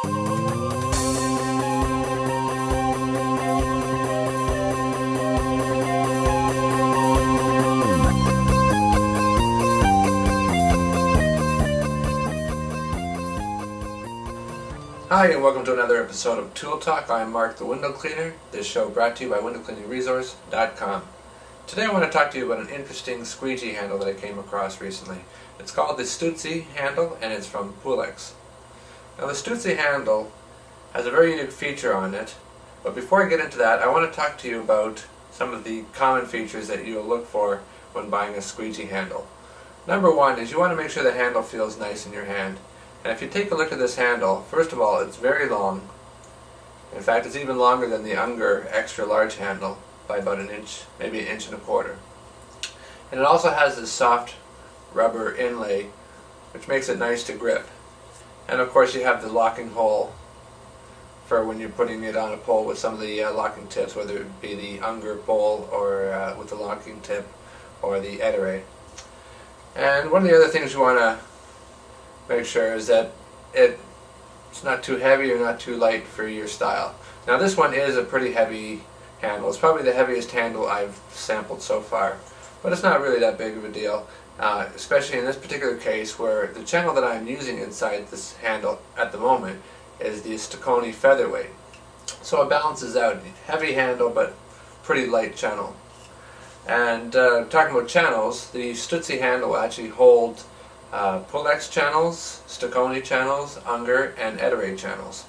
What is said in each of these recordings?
Hi and welcome to another episode of Tool Talk. I'm Mark the Window Cleaner. This show brought to you by windowcleaningresource.com. Today I want to talk to you about an interesting squeegee handle that I came across recently. It's called the Stutzy handle and it's from Pulex. Now the Stutzy handle has a very unique feature on it, but before I get into that I want to talk to you about some of the common features that you'll look for when buying a squeegee handle. Number one is you want to make sure the handle feels nice in your hand. And if you take a look at this handle, first of all, it's very long. In fact, it's even longer than the Unger extra large handle by about an inch, maybe an inch and a quarter. And it also has this soft rubber inlay, which makes it nice to grip. And of course you have the locking hole for when you're putting it on a pole with some of the locking tips, whether it be the Unger pole or with the locking tip or the Ettore. And one of the other things you want to make sure is that it's not too heavy or not too light for your style. Now this one is a pretty heavy handle. It's probably the heaviest handle I've sampled so far, but it's not really that big of a deal, especially in this particular case where the channel that I'm using inside this handle at the moment is the Stutzy featherweight. So it balances out. Heavy handle but pretty light channel. And talking about channels, the Stutzy handle will actually hold Pulex channels, Stutzy channels, Unger, and Ettore channels.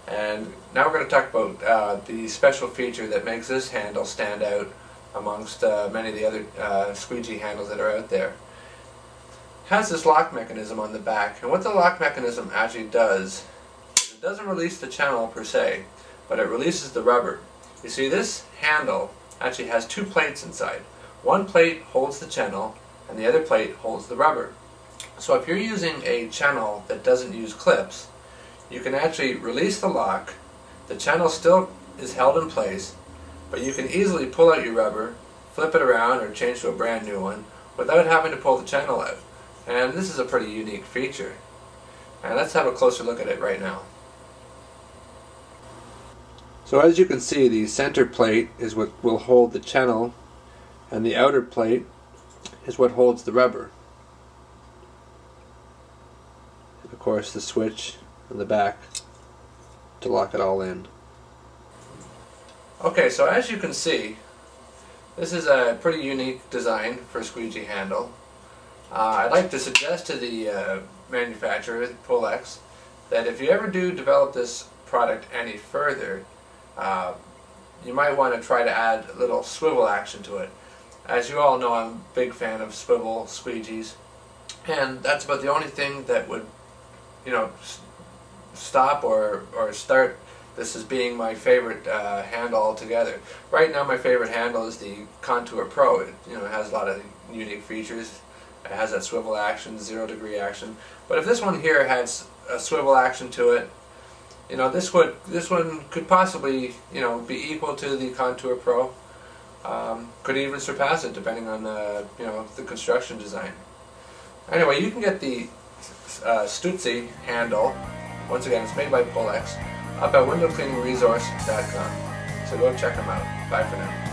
And now we're going to talk about the special feature that makes this handle stand out amongst many of the other squeegee handles that are out there. It has this lock mechanism on the back, and what the lock mechanism actually does is it doesn't release the channel per se, but it releases the rubber. You see, this handle actually has two plates inside. One plate holds the channel and the other plate holds the rubber. So if you're using a channel that doesn't use clips, you can actually release the lock, the channel still is held in place, but you can easily pull out your rubber, flip it around or change to a brand new one without having to pull the channel out. And this is a pretty unique feature. And let's have a closer look at it right now. So as you can see, the center plate is what will hold the channel and the outer plate is what holds the rubber. And of course the switch on the back to lock it all in. Okay, so as you can see, this is a pretty unique design for a squeegee handle. I'd like to suggest to the manufacturer, Pulex, that if you ever do develop this product any further, you might want to try to add a little swivel action to it. As you all know, I'm a big fan of swivel squeegees, and that's about the only thing that would, stop or start this as being my favorite handle altogether. Right now my favorite handle is the Contour Pro. It has a lot of unique features. It has that swivel action, 0 degree action. But if this one here has a swivel action to it, this one could possibly be equal to the Contour Pro. Could even surpass it depending on the construction design. Anyway, you can get the Stutzy handle. Once again, it's made by Pulex up at windowcleaningresource.com. So go check them out. Bye for now.